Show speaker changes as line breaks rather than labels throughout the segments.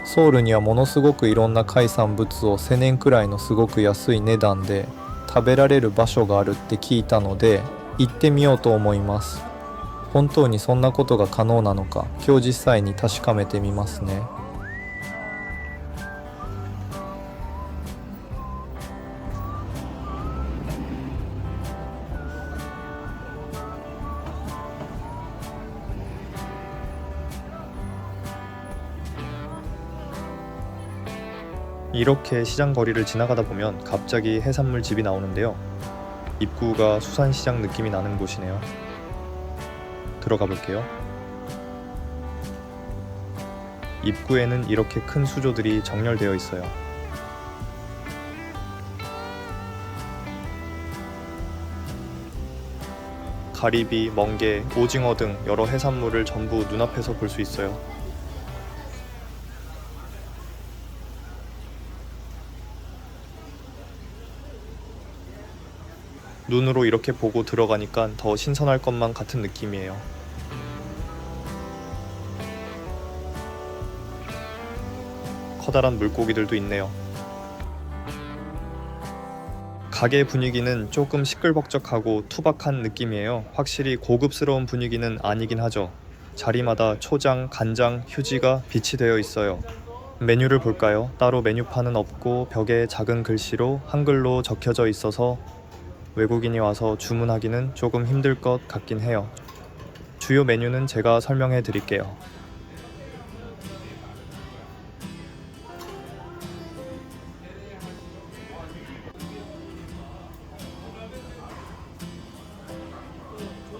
ソウルにはものすごくいろんな海産物を1000円くらいのすごく安い値段で食べられる場所があるって聞いたので行ってみようと思います。本当にそんなことが可能なのか今日実際に確かめてみますね。이렇게 시장 거리를 지나가다 보면 갑자기 해산물 집이 나오는데요. 입구가 수산시장 느낌이 나는 곳이네요. 들어가 볼게요. 입구에는 이렇게 큰 수조들이 정렬되어 있어요. 가리비, 멍게, 오징어 등 여러 해산물을 전부 눈앞에서 볼 수 있어요. 눈으로 이렇게 보고 들어가니까 더 신선할 것만 같은 느낌이에요. 커다란 물고기들도 있네요. 가게 분위기는 조금 시끌벅적하고 투박한 느낌이에요. 확실히 고급스러운 분위기는 아니긴 하죠. 자리마다 초장, 간장, 휴지가 비치되어 있어요. 메뉴를 볼까요? 따로 메뉴판은 없고 벽에 작은 글씨로 한글로 적혀져 있어서 외국인이 와서 주문하기는 조금 힘들 것 같긴 해요. 주요 메뉴는 제가 설명해 드릴게요.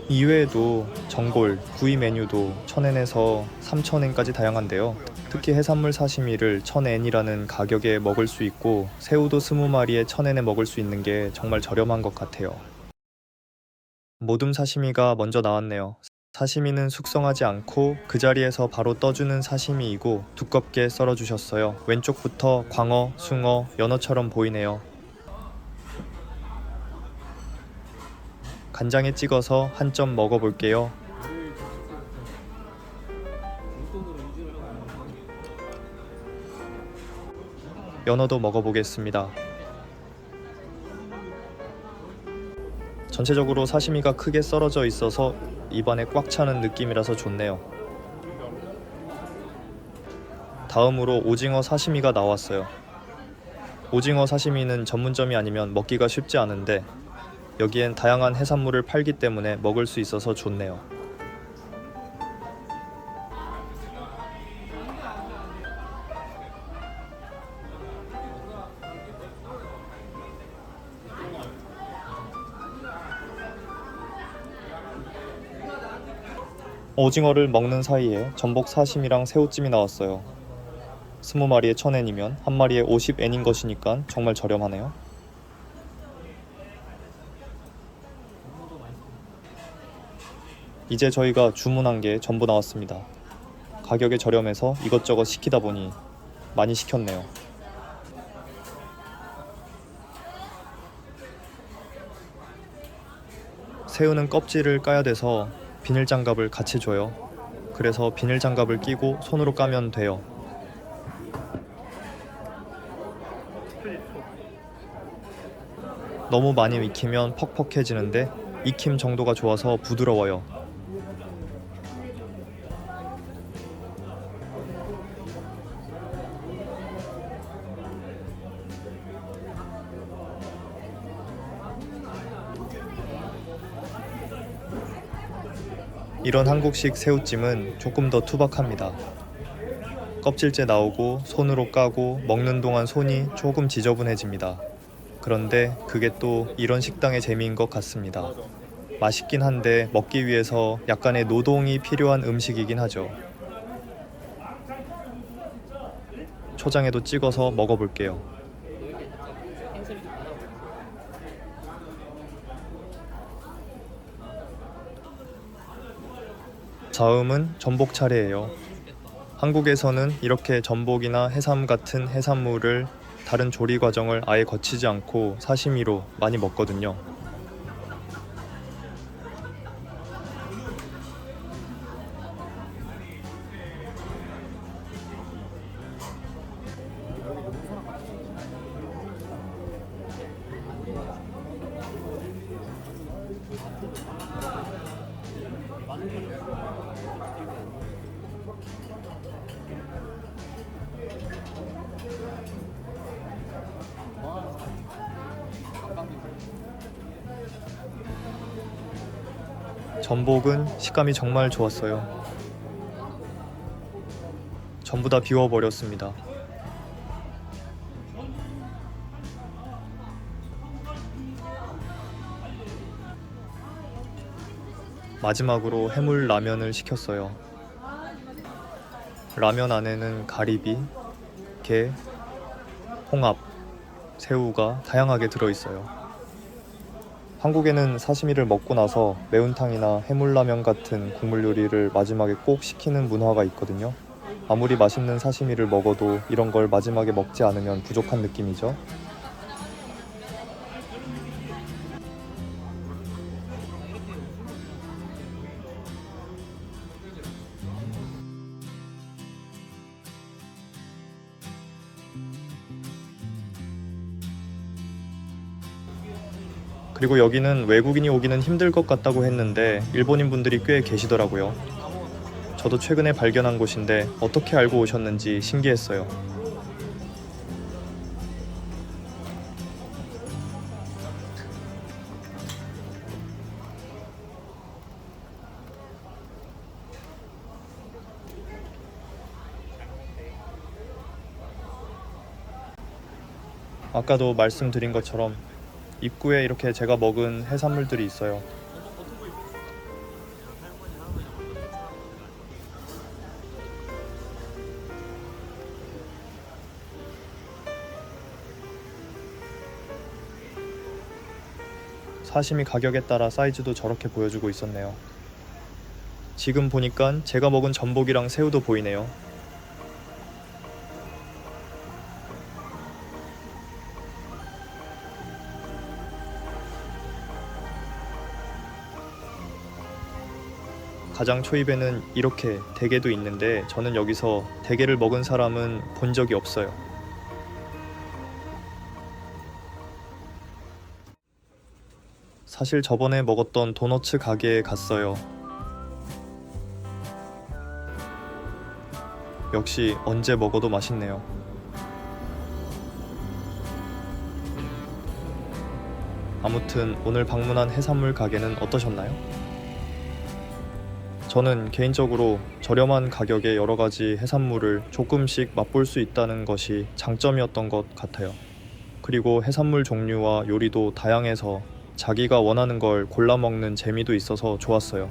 이외에도 전골, 구이 메뉴도 1000엔에서 3000엔까지 다양한데요. 특히 해산물 사시미를 1000엔이라는 가격에 먹을 수 있고 새우도 20마리에 1000엔에 먹을 수 있는 게 정말 저렴한 것 같아요. 모둠 사시미가 먼저 나왔네요. 사시미는 숙성하지 않고 그 자리에서 바로 떠주는 사시미이고 두껍게 썰어주셨어요. 왼쪽부터 광어, 숭어, 연어처럼 보이네요. 간장에 찍어서 한 점 먹어볼게요. 연어도 먹어보겠습니다. 전체적으로 사시미가 크게 썰어져 있어서 입안에 꽉 차는 느낌이라서 좋네요. 다음으로 오징어 사시미가 나왔어요. 오징어 사시미는 전문점이 아니면 먹기가 쉽지 않은데 여기엔 다양한 해산물을 팔기 때문에 먹을 수 있어서 좋네요. 오징어를 먹는 사이에 전복 사심이랑 새우찜이 나왔어요. 20마리에 1000엔이면 한 마리에 50엔인 것이니까 정말 저렴하네요. 이제 저희가 주문한 게 전부 나왔습니다. 가격이 저렴해서 이것저것 시키다 보니 많이 시켰네요. 새우는 껍질을 까야 돼서 비닐 장갑을 같이 줘요. 그래서 비닐 장갑을 끼고 손으로 까면 돼요. 너무 많이 익히면 퍽퍽해지는데 익힘 정도가 좋아서 부드러워요. 이런 한국식 새우찜은 조금 더 투박합니다. 껍질째 나오고 손으로 까고 먹는 동안 손이 조금 지저분해집니다. 그런데 그게 또 이런 식당의 재미인 것 같습니다. 맛있긴 한데 먹기 위해서 약간의 노동이 필요한 음식이긴 하죠. 초장에도 찍어서 먹어볼게요. 다음은 전복 차례예요. 한국에서는 이렇게 전복이나 해삼 같은 해산물을 다른 조리 과정을 아예 거치지 않고 사시미로 많이 먹거든요. 전복은 식감이 정말 좋았어요. 전부 다 비워버렸습니다. 마지막으로 해물 라면을 시켰어요. 라면 안에는 가리비, 게, 홍합, 새우가 다양하게 들어있어요. 한국에는 사시미를 먹고 나서 매운탕이나 해물라면 같은 국물 요리를 마지막에 꼭 시키는 문화가 있거든요. 아무리 맛있는 사시미를 먹어도 이런 걸 마지막에 먹지 않으면 부족한 느낌이죠. 그리고 여기는 외국인이 오기는 힘들 것 같다고 했는데 일본인 분들이 꽤 계시더라고요. 저도 최근에 발견한 곳인데 어떻게 알고 오셨는지 신기했어요. 아까도 말씀드린 것처럼 입구에 이렇게 제가 먹은 해산물들이 있어요. 사시미 가격에 따라 사이즈도 저렇게 보여주고 있었네요. 지금 보니까 제가 먹은 전복이랑 새우도 보이네요. 가장 초입에는 이렇게 대게도 있는데 저는 여기서 대게를 먹은 사람은 본 적이 없어요. 사실 저번에 먹었던 도너츠 가게에 갔어요. 역시 언제 먹어도 맛있네요. 아무튼 오늘 방문한 해산물 가게는 어떠셨나요? 저는 개인적으로 저렴한 가격에 여러 가지 해산물을 조금씩 맛볼 수 있다는 것이 장점이었던 것 같아요. 그리고 해산물 종류와 요리도 다양해서 자기가 원하는 걸 골라 먹는 재미도 있어서 좋았어요.